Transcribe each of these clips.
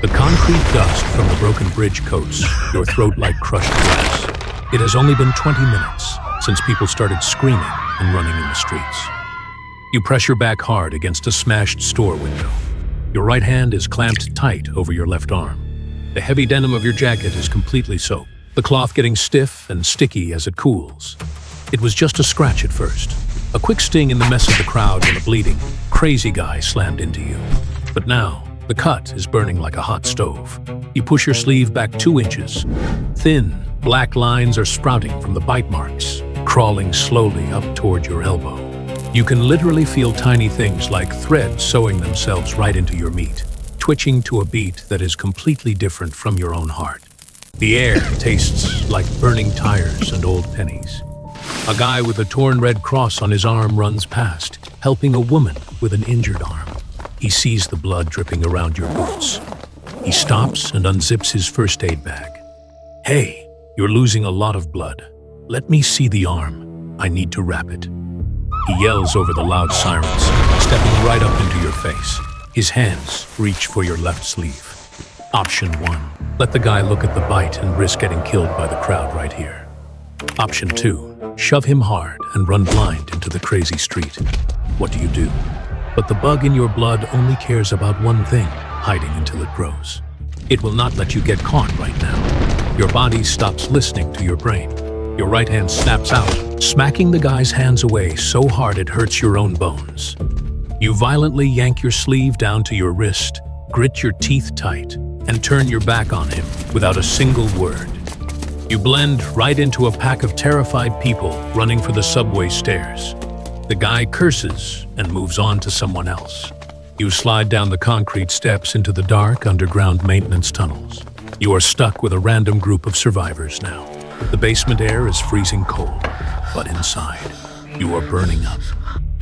The concrete dust from the broken bridge coats your throat like crushed glass. It has only been 20 minutes since people started screaming and running in the streets. You press your back hard against a smashed store window. Your right hand is clamped tight over your left arm. The heavy denim of your jacket is completely soaked, the cloth getting stiff and sticky as it cools. It was just a scratch at first. A quick sting in the mess of the crowd and a bleeding, crazy guy slammed into you. But now, the cut is burning like a hot stove. You push your sleeve back 2 inches. Thin, black lines are sprouting from the bite marks, crawling slowly up toward your elbow. You can literally feel tiny things like threads sewing themselves right into your meat, twitching to a beat that is completely different from your own heart. The air tastes like burning tires and old pennies. A guy with a torn red cross on his arm runs past, helping a woman with an injured arm. He sees the blood dripping around your boots. He stops and unzips his first aid bag. "Hey, you're losing a lot of blood. Let me see the arm. I need to wrap it." He yells over the loud sirens, stepping right up into your face. His hands reach for your left sleeve. Option 1. Let the guy look at the bite and risk getting killed by the crowd right here. Option 2. Shove him hard and run blind into the crazy street. What do you do? But the bug in your blood only cares about one thing, hiding until it grows. It will not let you get caught right now. Your body stops listening to your brain. Your right hand snaps out, smacking the guy's hands away so hard it hurts your own bones. You violently yank your sleeve down to your wrist, grit your teeth tight, and turn your back on him without a single word. You blend right into a pack of terrified people running for the subway stairs. The guy curses and moves on to someone else. You slide down the concrete steps into the dark underground maintenance tunnels. You are stuck with a random group of survivors now. The basement air is freezing cold, but inside, you are burning up.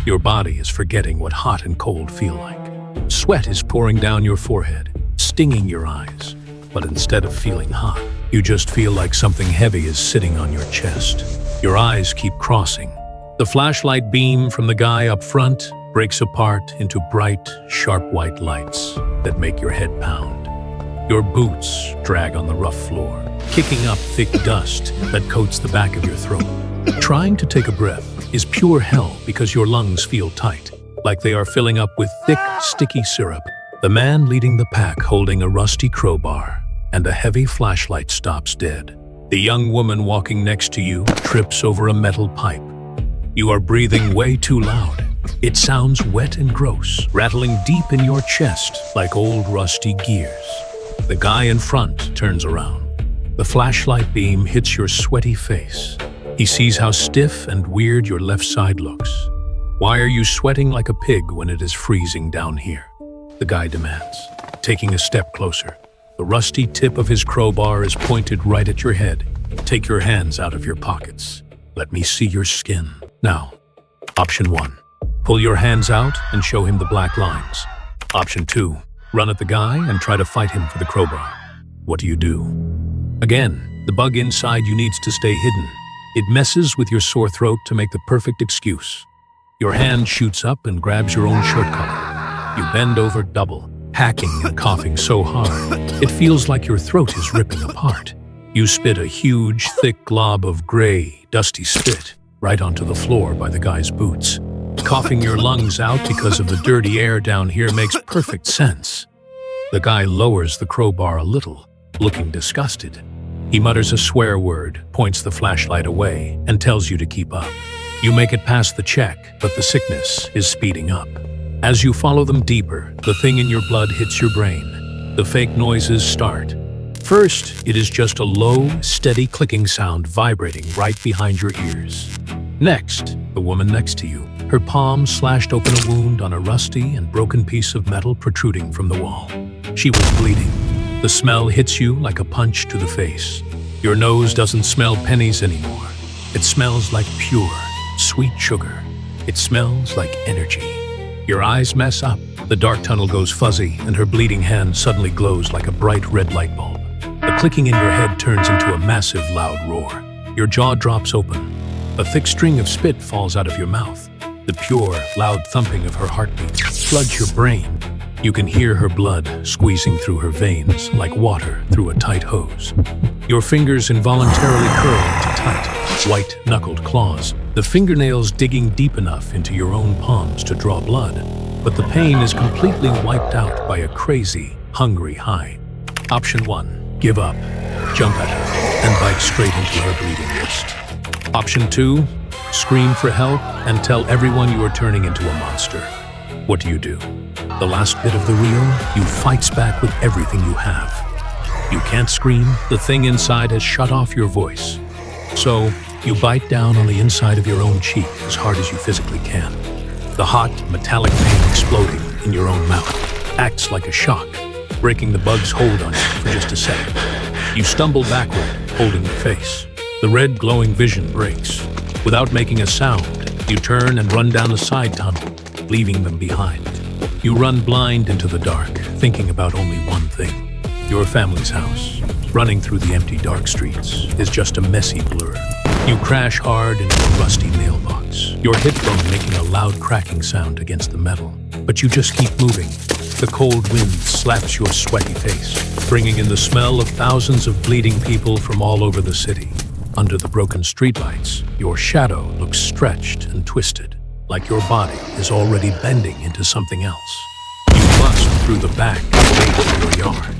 Your body is forgetting what hot and cold feel like. Sweat is pouring down your forehead, stinging your eyes. But instead of feeling hot, you just feel like something heavy is sitting on your chest. Your eyes keep crossing. The flashlight beam from the guy up front breaks apart into bright, sharp white lights that make your head pound. Your boots drag on the rough floor, kicking up thick dust that coats the back of your throat. Trying to take a breath is pure hell because your lungs feel tight, like they are filling up with thick, sticky syrup. The man leading the pack holding a rusty crowbar and a heavy flashlight stops dead. The young woman walking next to you trips over a metal pipe. You are breathing way too loud. It sounds wet and gross, rattling deep in your chest like old rusty gears. The guy in front turns around. The flashlight beam hits your sweaty face. He sees how stiff and weird your left side looks. "Why are you sweating like a pig when it is freezing down here?" the guy demands, taking a step closer. The rusty tip of his crowbar is pointed right at your head. "Take your hands out of your pockets. Let me see your skin." Now, Option 1. Pull your hands out and show him the black lines. Option 2. Run at the guy and try to fight him for the crowbar. What do you do? Again, the bug inside you needs to stay hidden. It messes with your sore throat to make the perfect excuse. Your hand shoots up and grabs your own shirt collar. You bend over double, hacking and coughing so hard, it feels like your throat is ripping apart. You spit a huge, thick glob of gray, dusty spit right onto the floor by the guy's boots. Coughing your lungs out because of the dirty air down here makes perfect sense. The guy lowers the crowbar a little, looking disgusted. He mutters a swear word, points the flashlight away, and tells you to keep up. You make it past the check, but the sickness is speeding up. As you follow them deeper, the thing in your blood hits your brain. The fake noises start. First, it is just a low, steady clicking sound vibrating right behind your ears. Next, the woman next to you. Her palm slashed open a wound on a rusty and broken piece of metal protruding from the wall. She was bleeding. The smell hits you like a punch to the face. Your nose doesn't smell pennies anymore. It smells like pure, sweet sugar. It smells like energy. Your eyes mess up. The dark tunnel goes fuzzy, and her bleeding hand suddenly glows like a bright red light bulb. The clicking in your head turns into a massive, loud roar. Your jaw drops open. A thick string of spit falls out of your mouth. The pure, loud thumping of her heartbeat floods your brain. You can hear her blood squeezing through her veins like water through a tight hose. Your fingers involuntarily curl into tight, white-knuckled claws, the fingernails digging deep enough into your own palms to draw blood. But the pain is completely wiped out by a crazy, hungry high. Option 1. Give up. Jump at her and bite straight into her bleeding wrist. Option 2. Scream for help and tell everyone you are turning into a monster. What do? The last bit of the reel, you fights back with everything you have. You can't scream, the thing inside has shut off your voice. So, you bite down on the inside of your own cheek as hard as you physically can. The hot, metallic pain exploding in your own mouth acts like a shock, breaking the bug's hold on you for just a second. You stumble backward, holding your face. The red glowing vision breaks. Without making a sound, you turn and run down the side tunnel, leaving them behind. You run blind into the dark, thinking about only one thing. Your family's house, running through the empty dark streets, is just a messy blur. You crash hard into a rusty mailbox, your hip bone making a loud cracking sound against the metal. But you just keep moving. The cold wind slaps your sweaty face, bringing in the smell of thousands of bleeding people from all over the city. Under the broken streetlights, your shadow looks stretched and twisted, like your body is already bending into something else. You bust through the back gate of your yard.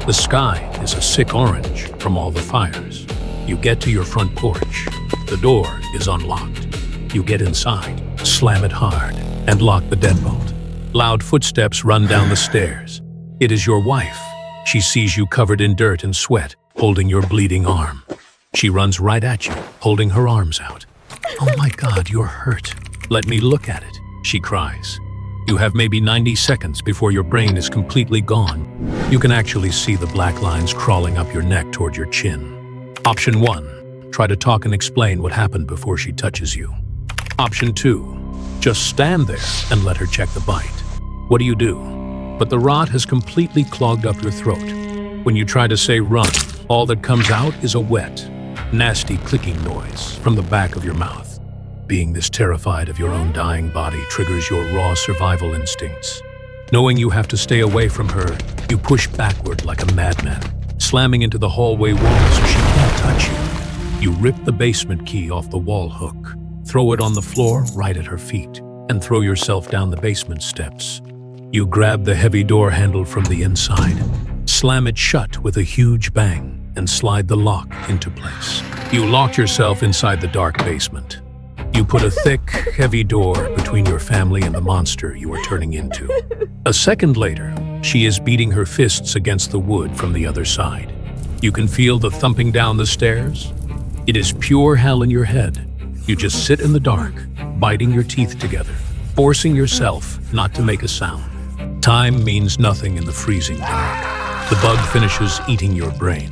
The sky is a sick orange from all the fires. You get to your front porch. The door is unlocked. You get inside, slam it hard, and lock the deadbolt. Loud footsteps run down the stairs. It is your wife. She sees you covered in dirt and sweat, holding your bleeding arm. She runs right at you, holding her arms out. "Oh my God, you're hurt. Let me look at it," she cries. You have maybe 90 seconds before your brain is completely gone. You can actually see the black lines crawling up your neck toward your chin. Option 1. Try to talk and explain what happened before she touches you. Option 2. Just stand there and let her check the bite. What do? But the rot has completely clogged up your throat. When you try to say run, all that comes out is a wet, nasty clicking noise from the back of your mouth. Being this terrified of your own dying body triggers your raw survival instincts. Knowing you have to stay away from her, you push backward like a madman, slamming into the hallway wall so she can't touch you. You rip the basement key off the wall hook, throw it on the floor right at her feet, and throw yourself down the basement steps. You grab the heavy door handle from the inside, slam it shut with a huge bang, and slide the lock into place. You lock yourself inside the dark basement. You put a thick, heavy door between your family and the monster you are turning into. A second later, she is beating her fists against the wood from the other side. You can feel the thumping down the stairs. It is pure hell in your head. You just sit in the dark, biting your teeth together, forcing yourself not to make a sound. Time means nothing in the freezing dark. The bug finishes eating your brain.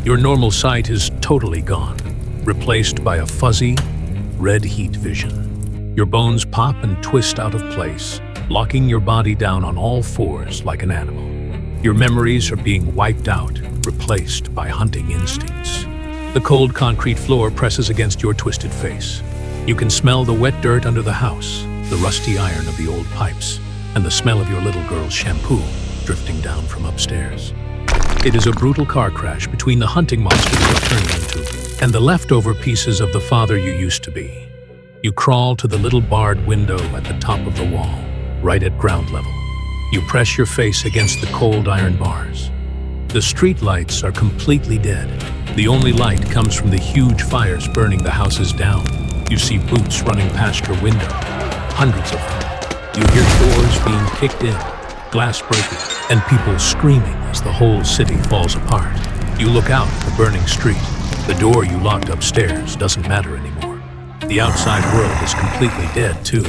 Your normal sight is totally gone, replaced by a fuzzy, red heat vision. Your bones pop and twist out of place, locking your body down on all fours like an animal. Your memories are being wiped out, replaced by hunting instincts. The cold concrete floor presses against your twisted face. You can smell the wet dirt under the house, the rusty iron of the old pipes, and the smell of your little girl's shampoo drifting down from upstairs. It is a brutal car crash between the hunting monster you are turning into and the leftover pieces of the father you used to be. You crawl to the little barred window at the top of the wall, right at ground level. You press your face against the cold iron bars. The street lights are completely dead. The only light comes from the huge fires burning the houses down. You see boots running past your window, hundreds of them. You hear doors being kicked in, glass breaking, and people screaming as the whole city falls apart. You look out at the burning street. The door you locked upstairs doesn't matter anymore. The outside world is completely dead, too.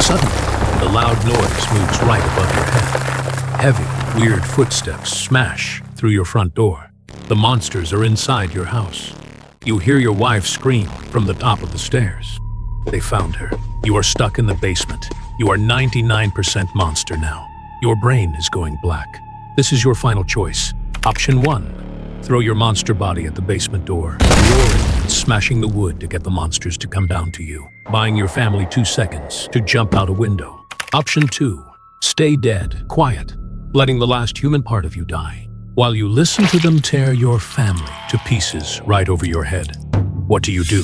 Suddenly, the loud noise moves right above your head. Heavy, weird footsteps smash through your front door. The monsters are inside your house. You hear your wife scream from the top of the stairs. They found her. You are stuck in the basement. You are 99% monster now. Your brain is going black. This is your final choice. Option 1. Throw your monster body at the basement door, roaring and smashing the wood to get the monsters to come down to you, buying your family 2 seconds to jump out a window. Option 2. Stay dead, quiet, letting the last human part of you die, while you listen to them tear your family to pieces right over your head. What do you do?